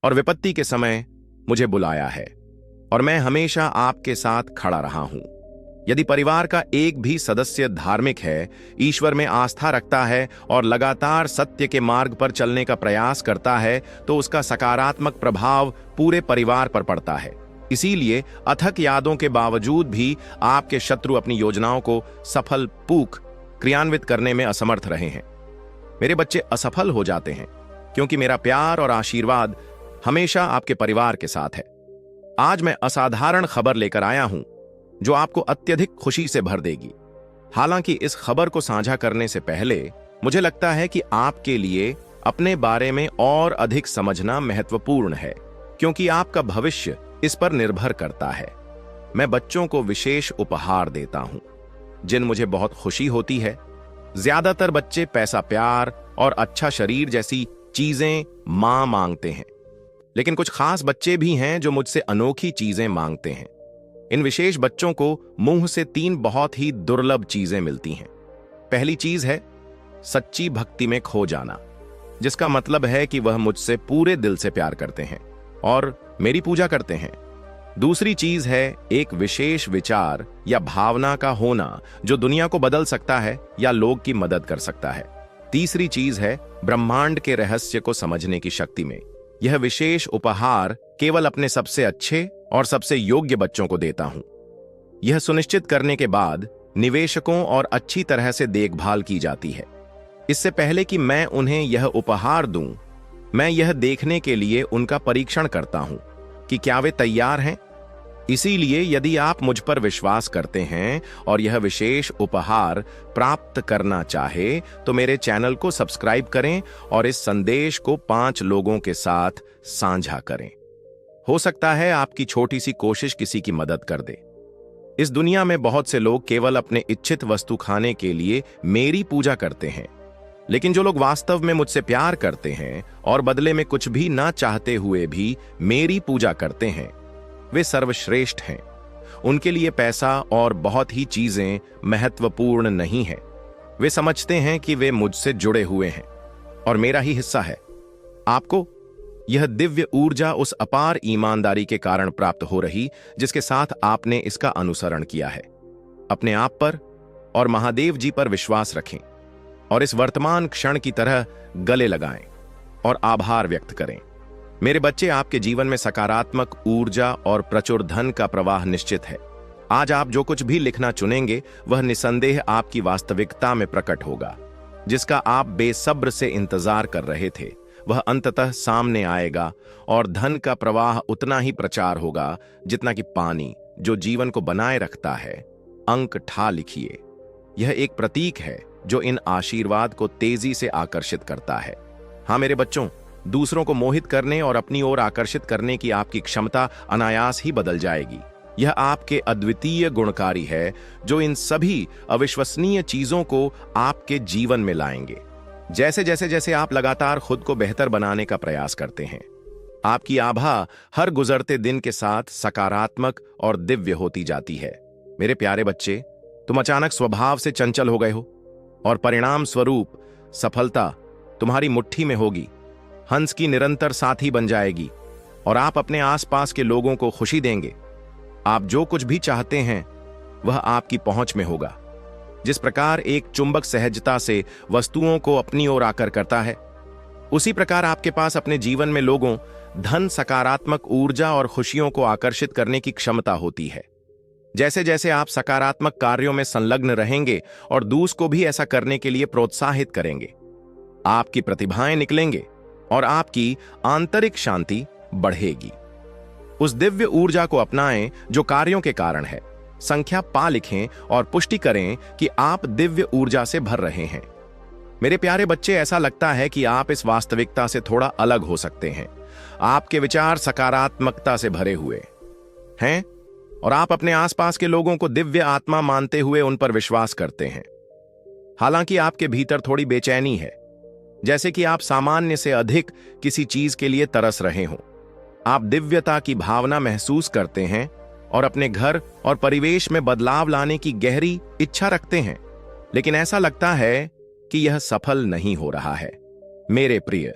और विपत्ति के समय मुझे बुलाया है और मैं हमेशा आपके साथ खड़ा रहा हूं। यदि परिवार का एक भी सदस्य धार्मिक है, ईश्वर में आस्था रखता है और लगातार सत्य के मार्ग पर चलने का प्रयास करता है, तो उसका सकारात्मक प्रभाव पूरे परिवार पर पड़ता है। इसीलिए अथक यादों के बावजूद भी आपके शत्रु अपनी योजनाओं को सफल पूर्वक क्रियान्वित करने में असमर्थ रहे हैं। मेरे बच्चे असफल हो जाते हैं क्योंकि मेरा प्यार और आशीर्वाद हमेशा आपके परिवार के साथ है। आज मैं असाधारण खबर लेकर आया हूं जो आपको अत्यधिक खुशी से भर देगी। हालांकि इस खबर को साझा करने से पहले मुझे लगता है कि आपके लिए अपने बारे में और अधिक समझना महत्वपूर्ण है, क्योंकि आपका भविष्य इस पर निर्भर करता है। मैं बच्चों को विशेष उपहार देता हूं जिन मुझे बहुत खुशी होती है। ज्यादातर बच्चे पैसा, प्यार और अच्छा शरीर जैसी चीजें मांगते हैं, लेकिन कुछ खास बच्चे भी हैं जो मुझसे अनोखी चीजें मांगते हैं। इन विशेष बच्चों को मुंह से 3 बहुत ही दुर्लभ चीजें मिलती हैं। पहली चीज है सच्ची भक्ति में खो जाना, जिसका मतलब है कि वह मुझसे पूरे दिल से प्यार करते हैं और मेरी पूजा करते हैं। दूसरी चीज है एक विशेष विचार या भावना का होना जो दुनिया को बदल सकता है या लोग की मदद कर सकता है। तीसरी चीज है ब्रह्मांड के रहस्य को समझने की शक्ति में। यह विशेष उपहार केवल अपने सबसे अच्छे और सबसे योग्य बच्चों को देता हूं, यह सुनिश्चित करने के बाद निवेशकों और अच्छी तरह से देखभाल की जाती है। इससे पहले कि मैं उन्हें यह उपहार दूं, मैं यह देखने के लिए उनका परीक्षण करता हूं कि क्या वे तैयार हैं। इसीलिए यदि आप मुझ पर विश्वास करते हैं और यह विशेष उपहार प्राप्त करना चाहे, तो मेरे चैनल को सब्सक्राइब करें और इस संदेश को 5 लोगों के साथ साझा करें। हो सकता है आपकी छोटी सी कोशिश किसी की मदद कर दे। इस दुनिया में बहुत से लोग केवल अपने इच्छित वस्तु खाने के लिए मेरी पूजा करते हैं, लेकिन जो लोग वास्तव में मुझसे प्यार करते हैं और बदले में कुछ भी ना चाहते हुए भी मेरी पूजा करते हैं, वे सर्वश्रेष्ठ हैं। उनके लिए पैसा और बहुत ही चीजें महत्वपूर्ण नहीं है। वे समझते हैं कि वे मुझसे जुड़े हुए हैं और मेरा ही हिस्सा है। आपको यह दिव्य ऊर्जा उस अपार ईमानदारी के कारण प्राप्त हो रही जिसके साथ आपने इसका अनुसरण किया है। अपने आप पर और महादेव जी पर विश्वास रखें और इस वर्तमान क्षण की तरह गले लगाएं और आभार व्यक्त करें। मेरे बच्चे, आपके जीवन में सकारात्मक ऊर्जा और प्रचुर धन का प्रवाह निश्चित है। आज आप जो कुछ भी लिखना चुनेंगे वह निसंदेह आपकी वास्तविकता में प्रकट होगा, जिसका आप बेसब्र से इंतजार कर रहे थे। वह अंततः सामने आएगा और धन का प्रवाह उतना ही प्रचार होगा जितना कि पानी जो जीवन को बनाए रखता है। अंक ठा लिखिए। यह एक प्रतीक है जो इन आशीर्वाद को तेजी से आकर्षित करता है। हाँ मेरे बच्चों, दूसरों को मोहित करने और अपनी ओर आकर्षित करने की आपकी क्षमता अनायास ही बदल जाएगी। यह आपके अद्वितीय गुणकारी है जो इन सभी अविश्वसनीय चीजों को आपके जीवन में लाएंगे। जैसे आप लगातार खुद को बेहतर बनाने का प्रयास करते हैं, आपकी आभा हर गुजरते दिन के साथ सकारात्मक और दिव्य होती जाती है। मेरे प्यारे बच्चे, तुम अचानक स्वभाव से चंचल हो गए हो और परिणाम स्वरूप सफलता तुम्हारी मुट्ठी में होगी। हंस की निरंतर साथी बन जाएगी और आप अपने आसपास के लोगों को खुशी देंगे। आप जो कुछ भी चाहते हैं वह आपकी पहुंच में होगा। जिस प्रकार एक चुंबक सहजता से वस्तुओं को अपनी ओर आकर करता है, उसी प्रकार आपके पास अपने जीवन में लोगों, धन, सकारात्मक ऊर्जा और खुशियों को आकर्षित करने की क्षमता होती है। जैसे जैसे आप सकारात्मक कार्यों में संलग्न रहेंगे और दूसरों को भी ऐसा करने के लिए प्रोत्साहित करेंगे, आपकी प्रतिभाएं निकलेंगे और आपकी आंतरिक शांति बढ़ेगी। उस दिव्य ऊर्जा को अपनाएं जो कार्यों के कारण है। संख्या पा लिखें और पुष्टि करें कि आप दिव्य ऊर्जा से भर रहे हैं। मेरे प्यारे बच्चे, ऐसा लगता है कि आप इस वास्तविकता से थोड़ा अलग हो सकते हैं। आपके विचार सकारात्मकता से भरे हुए हैं और आप अपने आसपास के लोगों को दिव्य आत्मा मानते हुए उन पर विश्वास करते हैं। हालांकि आपके भीतर थोड़ी बेचैनी है, जैसे कि आप सामान्य से अधिक किसी चीज के लिए तरस रहे हों। आप दिव्यता की भावना महसूस करते हैं और अपने घर और परिवेश में बदलाव लाने की गहरी इच्छा रखते हैं, लेकिन ऐसा लगता है कि यह सफल नहीं हो रहा है। मेरे प्रिय,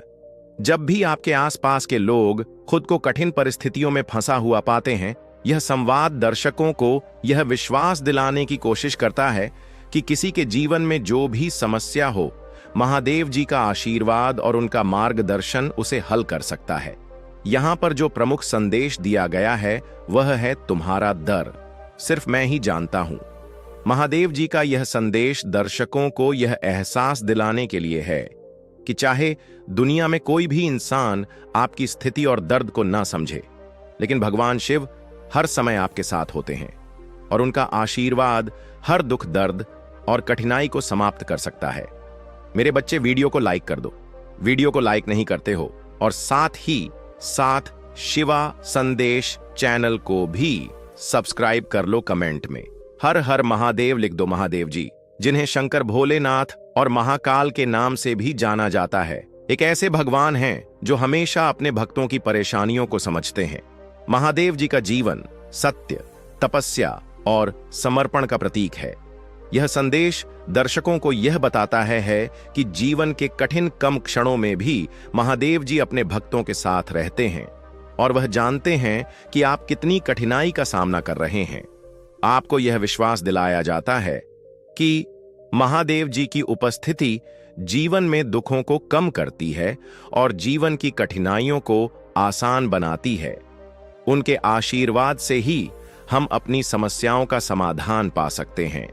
जब भी आपके आसपास के लोग खुद को कठिन परिस्थितियों में फंसा हुआ पाते हैं, यह संवाद दर्शकों को यह विश्वास दिलाने की कोशिश करता है कि किसी के जीवन में जो भी समस्या हो, महादेव जी का आशीर्वाद और उनका मार्गदर्शन उसे हल कर सकता है। यहाँ पर जो प्रमुख संदेश दिया गया है वह है तुम्हारा डर सिर्फ मैं ही जानता हूं। महादेव जी का यह संदेश दर्शकों को यह एहसास दिलाने के लिए है कि चाहे दुनिया में कोई भी इंसान आपकी स्थिति और दर्द को ना समझे, लेकिन भगवान शिव हर समय आपके साथ होते हैं और उनका आशीर्वाद हर दुख, दर्द और कठिनाई को समाप्त कर सकता है। मेरे बच्चे, वीडियो को लाइक कर दो। वीडियो को लाइक नहीं करते हो और साथ ही साथ शिवा संदेश चैनल को भी सब्सक्राइब कर लो। कमेंट में हर हर महादेव लिख दो। महादेव जी, जिन्हें शंकर भोलेनाथ और महाकाल के नाम से भी जाना जाता है, एक ऐसे भगवान हैं जो हमेशा अपने भक्तों की परेशानियों को समझते हैं। महादेव जी का जीवन सत्य, तपस्या और समर्पण का प्रतीक है। यह संदेश दर्शकों को यह बताता है कि जीवन के कठिन कम क्षणों में भी महादेव जी अपने भक्तों के साथ रहते हैं और वह जानते हैं कि आप कितनी कठिनाई का सामना कर रहे हैं। आपको यह विश्वास दिलाया जाता है कि महादेव जी की उपस्थिति जीवन में दुखों को कम करती है और जीवन की कठिनाइयों को आसान बनाती है। उनके आशीर्वाद से ही हम अपनी समस्याओं का समाधान पा सकते हैं।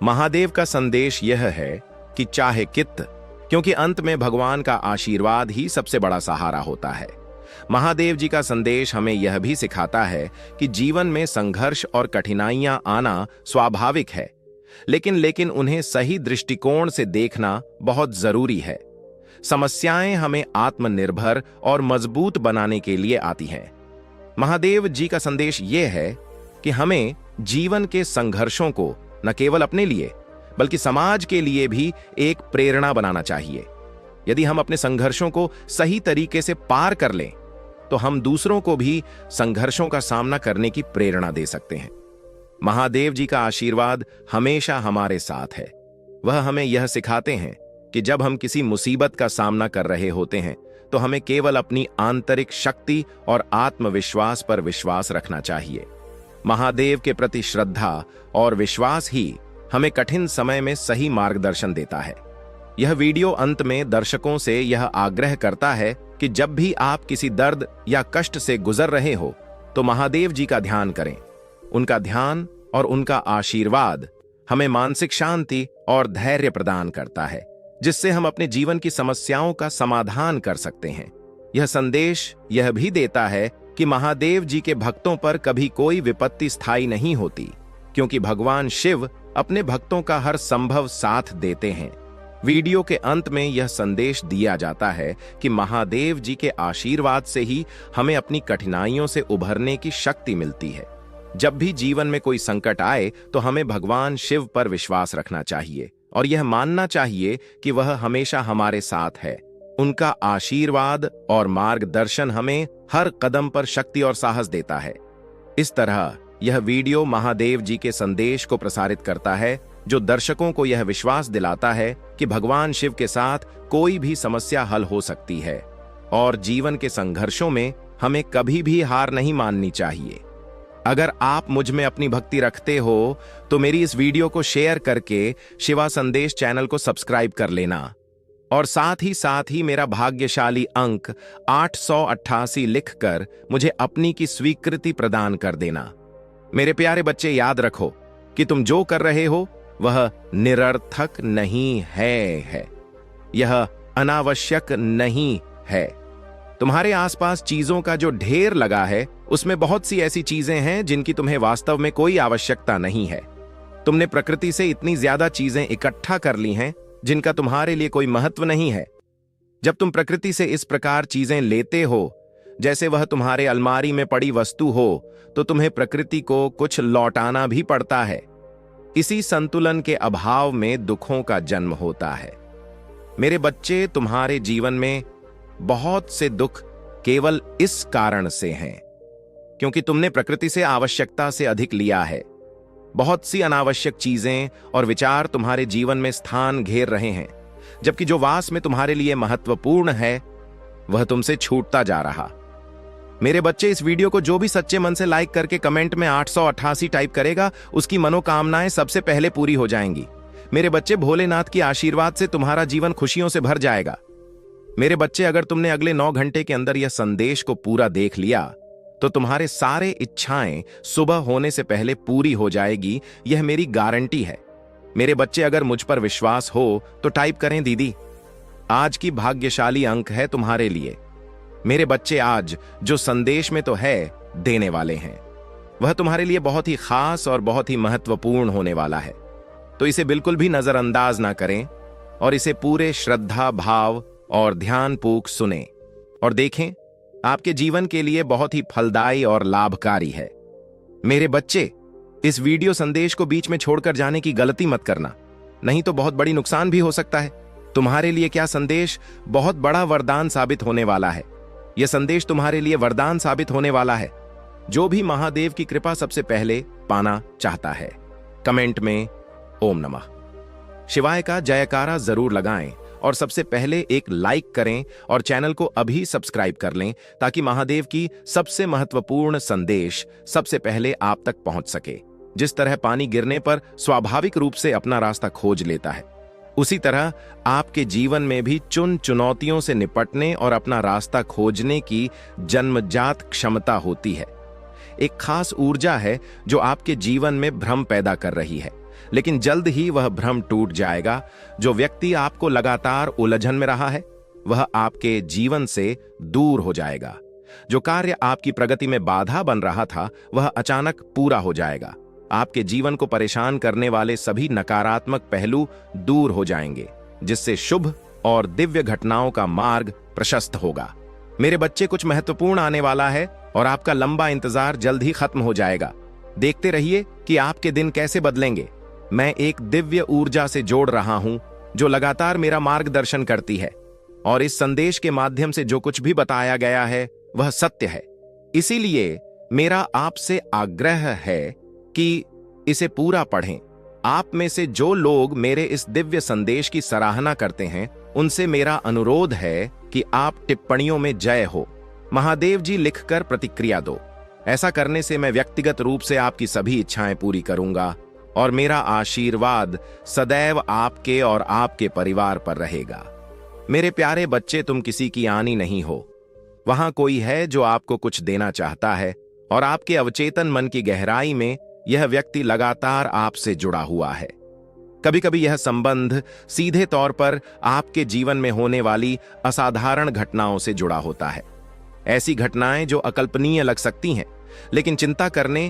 महादेव का संदेश यह है कि चाहे क्योंकि अंत में भगवान का आशीर्वाद ही सबसे बड़ा सहारा होता है। महादेव जी का संदेश हमें यह भी सिखाता है कि जीवन में संघर्ष और कठिनाइयां आना स्वाभाविक है, लेकिन उन्हें सही दृष्टिकोण से देखना बहुत जरूरी है। समस्याएं हमें आत्मनिर्भर और मजबूत बनाने के लिए आती हैं। महादेव जी का संदेश यह है कि हमें जीवन के संघर्षों को न केवल अपने लिए बल्कि समाज के लिए भी एक प्रेरणा बनाना चाहिए। यदि हम अपने संघर्षों को सही तरीके से पार कर लें तो हम दूसरों को भी संघर्षों का सामना करने की प्रेरणा दे सकते हैं। महादेव जी का आशीर्वाद हमेशा हमारे साथ है। वह हमें यह सिखाते हैं कि जब हम किसी मुसीबत का सामना कर रहे होते हैं तो हमें केवल अपनी आंतरिक शक्ति और आत्मविश्वास पर विश्वास रखना चाहिए। महादेव के प्रति श्रद्धा और विश्वास ही हमें कठिन समय में सही मार्गदर्शन देता है। यह वीडियो अंत में दर्शकों से यह आग्रह करता है कि जब भी आप किसी दर्द या कष्ट से गुजर रहे हो तो महादेव जी का ध्यान करें। उनका ध्यान और उनका आशीर्वाद हमें मानसिक शांति और धैर्य प्रदान करता है, जिससे हम अपने जीवन की समस्याओं का समाधान कर सकते हैं। यह संदेश यह भी देता है कि महादेव जी के भक्तों पर कभी कोई विपत्ति स्थायी नहीं होती, क्योंकि भगवान शिव अपने भक्तों का हर संभव साथ देते हैं। वीडियो के अंत में यह संदेश दिया जाता है कि महादेव जी के आशीर्वाद से ही हमें अपनी कठिनाइयों से उभरने की शक्ति मिलती है। जब भी जीवन में कोई संकट आए तो हमें भगवान शिव पर विश्वास रखना चाहिए और यह मानना चाहिए कि वह हमेशा हमारे साथ है। उनका आशीर्वाद और मार्गदर्शन हमें हर कदम पर शक्ति और साहस देता है। इस तरह यह वीडियो महादेव जी के संदेश को प्रसारित करता है, जो दर्शकों को यह विश्वास दिलाता है कि भगवान शिव के साथ कोई भी समस्या हल हो सकती है और जीवन के संघर्षों में हमें कभी भी हार नहीं माननी चाहिए। अगर आप मुझ में अपनी भक्ति रखते हो तो मेरी इस वीडियो को शेयर करके शिवा संदेश चैनल को सब्सक्राइब कर लेना और साथ ही मेरा भाग्यशाली अंक 888 लिखकर मुझे अपनी की स्वीकृति प्रदान कर देना। मेरे प्यारे बच्चे, याद रखो कि तुम जो कर रहे हो वह निरर्थक नहीं है, यह अनावश्यक नहीं है। तुम्हारे आसपास चीजों का जो ढेर लगा है उसमें बहुत सी ऐसी चीजें हैं जिनकी तुम्हें वास्तव में कोई आवश्यकता नहीं है। तुमने प्रकृति से इतनी ज्यादा चीजें इकट्ठा कर ली हैं जिनका तुम्हारे लिए कोई महत्व नहीं है। जब तुम प्रकृति से इस प्रकार चीजें लेते हो जैसे वह तुम्हारे अलमारी में पड़ी वस्तु हो, तो तुम्हें प्रकृति को कुछ लौटाना भी पड़ता है। इसी संतुलन के अभाव में दुखों का जन्म होता है। मेरे बच्चे, तुम्हारे जीवन में बहुत से दुख केवल इस कारण से हैं क्योंकि तुमने प्रकृति से आवश्यकता से अधिक लिया है। बहुत सी अनावश्यक चीजें और विचार तुम्हारे जीवन में स्थान घेर रहे हैं, जबकि जो वास्तव में तुम्हारे लिए महत्वपूर्ण है वह तुमसे छूटता जा रहा। मेरे बच्चे, इस वीडियो को जो भी सच्चे मन से लाइक करके कमेंट में 888 टाइप करेगा, उसकी मनोकामनाएं सबसे पहले पूरी हो जाएंगी। मेरे बच्चे, भोलेनाथ की आशीर्वाद से तुम्हारा जीवन खुशियों से भर जाएगा। मेरे बच्चे, अगर तुमने अगले 9 घंटे के अंदर यह संदेश को पूरा देख लिया तो तुम्हारे सारे इच्छाएं सुबह होने से पहले पूरी हो जाएगी, यह मेरी गारंटी है। मेरे बच्चे, अगर मुझ पर विश्वास हो तो टाइप करें दीदी। आज की भाग्यशाली अंक है तुम्हारे लिए। मेरे बच्चे, आज जो संदेश में तो है देने वाले हैं, वह तुम्हारे लिए बहुत ही खास और बहुत ही महत्वपूर्ण होने वाला है। तो इसे बिल्कुल भी नजरअंदाज ना करें और इसे पूरे श्रद्धा भाव और ध्यानपूर्वक सुने और देखें। आपके जीवन के लिए बहुत ही फलदायी और लाभकारी है। मेरे बच्चे, इस वीडियो संदेश को बीच में छोड़कर जाने की गलती मत करना, नहीं तो बहुत बड़ी नुकसान भी हो सकता है। तुम्हारे लिए क्या संदेश बहुत बड़ा वरदान साबित होने वाला है। यह संदेश तुम्हारे लिए वरदान साबित होने वाला है। जो भी महादेव की कृपा सबसे पहले पाना चाहता है, कमेंट में ओम नमः शिवाय का जयकारा जरूर लगाएं और सबसे पहले एक लाइक करें और चैनल को अभी सब्सक्राइब कर लें, ताकि महादेव की सबसे महत्वपूर्ण संदेश सबसे पहले आप तक पहुंच सके। जिस तरह पानी गिरने पर स्वाभाविक रूप से अपना रास्ता खोज लेता है, उसी तरह आपके जीवन में भी चुनौतियों से निपटने और अपना रास्ता खोजने की जन्मजात क्षमता होती है। एक खास ऊर्जा है जो आपके जीवन में भ्रम पैदा कर रही है, लेकिन जल्द ही वह भ्रम टूट जाएगा। जो व्यक्ति आपको लगातार उलझन में रहा है, वह आपके जीवन से दूर हो जाएगा। जो कार्य आपकी प्रगति में बाधा बन रहा था, वह अचानक पूरा हो जाएगा। आपके जीवन को परेशान करने वाले सभी नकारात्मक पहलू दूर हो जाएंगे, जिससे शुभ और दिव्य घटनाओं का मार्ग प्रशस्त होगा। मेरे बच्चे, कुछ महत्वपूर्ण आने वाला है और आपका लंबा इंतजार जल्द ही खत्म हो जाएगा। देखते रहिए कि आपके दिन कैसे बदलेंगे। मैं एक दिव्य ऊर्जा से जोड़ रहा हूं जो लगातार मेरा मार्गदर्शन करती है, और इस संदेश के माध्यम से जो कुछ भी बताया गया है वह सत्य है। इसीलिए मेरा आपसे आग्रह है कि इसे पूरा पढ़ें। आप में से जो लोग मेरे इस दिव्य संदेश की सराहना करते हैं, उनसे मेरा अनुरोध है कि आप टिप्पणियों में जय हो महादेव जी लिखकर प्रतिक्रिया दो। ऐसा करने से मैं व्यक्तिगत रूप से आपकी सभी इच्छाएं पूरी करूंगा और मेरा आशीर्वाद सदैव आपके और आपके परिवार पर रहेगा। मेरे प्यारे बच्चे, तुम किसी की आनी नहीं हो। वहां कोई है जो आपको कुछ देना चाहता है, और आपके अवचेतन मन की गहराई में यह व्यक्ति लगातार आपसे जुड़ा हुआ है। कभी कभी यह संबंध सीधे तौर पर आपके जीवन में होने वाली असाधारण घटनाओं से जुड़ा होता है। ऐसी घटनाएं जो अकल्पनीय लग सकती हैं, लेकिन चिंता करने